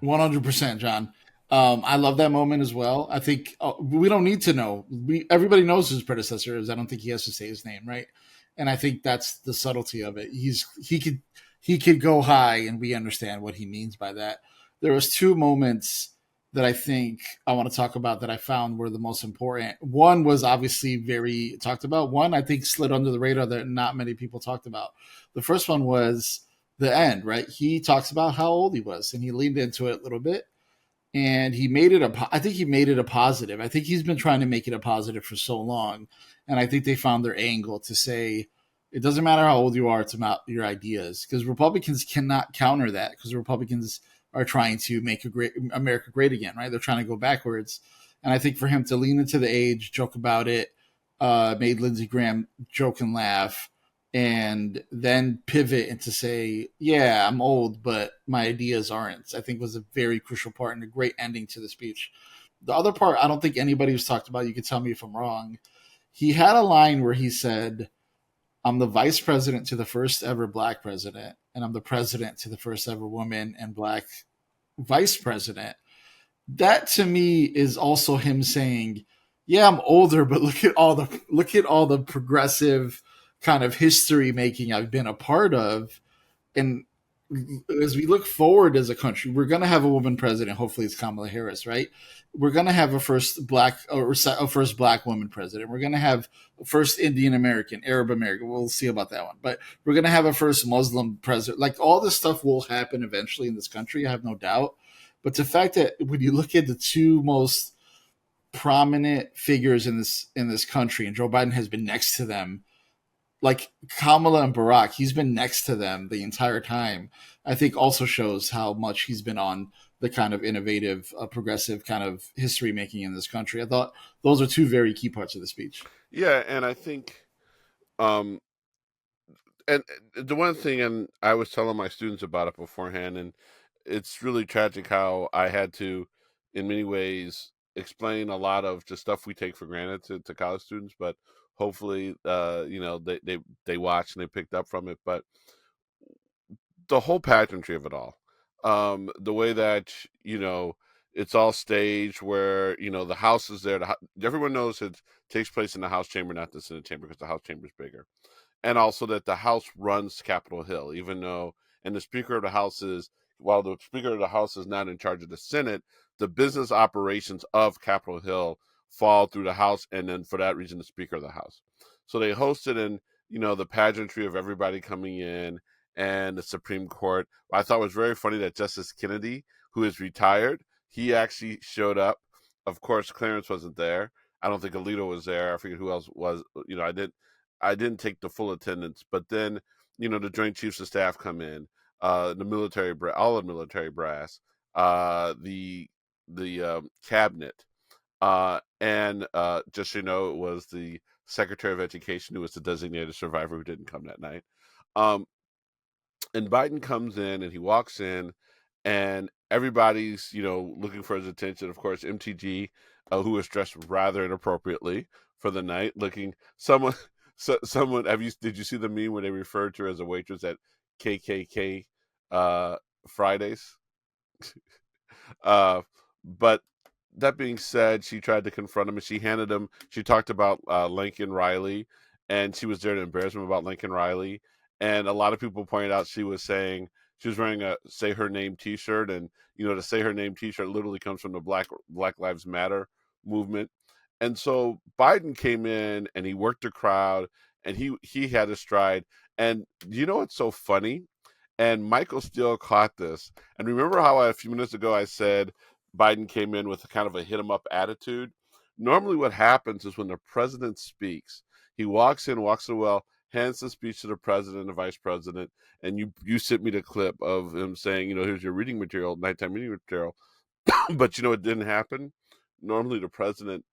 100%, John. I love that moment as well. I think we don't need to know. Everybody knows who his predecessor is. I don't think he has to say his name, right? And I think that's the subtlety of it. He could go high, and we understand what he means by that. There was two moments that I think I want to talk about that I found were the most important. One was obviously very talked about. One I think slid under the radar that not many people talked about. The first one was the end, right? He talks about how old he was, and he leaned into it a little bit, and he made it I think he made it a positive. I think he's been trying to make it a positive for so long, and I think they found their angle to say it doesn't matter how old you are, it's about your ideas, because Republicans cannot counter that, because Republicans are trying to make a great America great again, right? They're trying to go backwards, and I think for him to lean into the age, joke about it, made Lindsey Graham joke and laugh, and then pivot and to say, yeah, I'm old, but my ideas aren't, I think was a very crucial part and a great ending to the speech. The other part, I don't think anybody was talked about. You can tell me if I'm wrong. He had a line where he said, I'm the vice president to the first ever black president, and I'm the president to the first ever woman and black vice president. That to me is also him saying, "Yeah, I'm older, but look at all the progressive kind of history making I've been a part of." And as we look forward as a country, we're going to have a woman president. Hopefully, it's Kamala Harris, right? We're going to have a first black or a first black woman president. We're going to have a first Indian American, Arab American. We'll see about that one, but we're going to have a first Muslim president. Like, all this stuff will happen eventually in this country. I have no doubt. But the fact that when you look at the two most prominent figures in this country, and Joe Biden has been next to them, like Kamala and Barack, he's been next to them the entire time. I think also shows how much he's been on the kind of innovative, progressive kind of history making in this country. I thought those are two very key parts of the speech. Yeah, and I think um and the one thing, and I was telling my students about it beforehand, and it's really tragic how I had to, in many ways, explain a lot of just stuff we take for granted to college students, but hopefully, they watched and they picked up from it. But the whole pageantry of it all, the way that it's all staged, where the House is there. Everyone knows it takes place in the House chamber, not the Senate chamber, because the House chamber is bigger, and also that the House runs Capitol Hill, even though, and the Speaker of the House is, while the Speaker of the House is not in charge of the Senate, the business operations of Capitol Hill fall through the House, and then for that reason, the Speaker of the House. So they hosted in, the pageantry of everybody coming in, and the Supreme Court. I thought it was very funny that Justice Kennedy, who is retired, he actually showed up. Of course, Clarence wasn't there. I don't think Alito was there. I forget who else was. I didn't take the full attendance, but then the Joint Chiefs of Staff come in, the military, all the military brass, the cabinet, and just so you know, it was the Secretary of Education who was the designated survivor who didn't come that night. Um, and Biden comes in and he walks in, and everybody's looking for his attention. Of course, MTG, who was dressed rather inappropriately for the night, looking someone. Someone, did you see the meme where they referred to her as a waitress at KKK uh, Fridays? Uh, but that being said, she tried to confront him, and she handed him. She talked about Lincoln Riley, and she was there to embarrass him about Lincoln Riley. And a lot of people pointed out she was wearing a "Say Her Name" T-shirt, and the "Say Her Name" T-shirt literally comes from the Black Lives Matter movement. And so Biden came in and he worked the crowd, and he had a stride. And what's so funny? And Michael Steele caught this. And remember how a few minutes ago I said Biden came in with kind of a hit him up attitude? Normally, what happens is when the president speaks, he walks in, walks the well, hands the speech to the president and the vice president, and you sent me the clip of him saying, here's your reading material, nighttime reading material. But it didn't happen. Normally, the president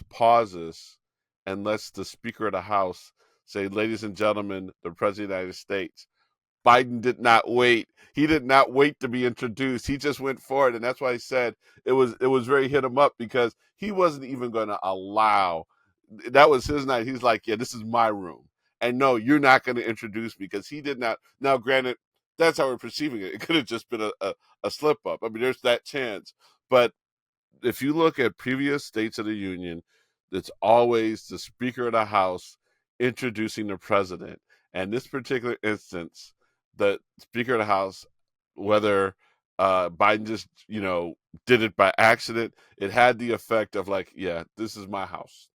pauses and lets the Speaker of the House say, "Ladies and gentlemen, the President of the United States." Biden did not wait. He did not wait to be introduced. He just went forward, and that's why I said it was very hit him up, because he wasn't even going to allow. That was his night. He's like, "Yeah, this is my room, and no, you're not going to introduce me," because he did not. Now, granted, That's how we're perceiving it. It could have just been a slip up. I mean, there's that chance. But if you look at previous States of the Union, it's always the Speaker of the House introducing the president. And this particular instance, the Speaker of the House, whether Biden just, did it by accident, it had the effect of like, yeah, this is my house.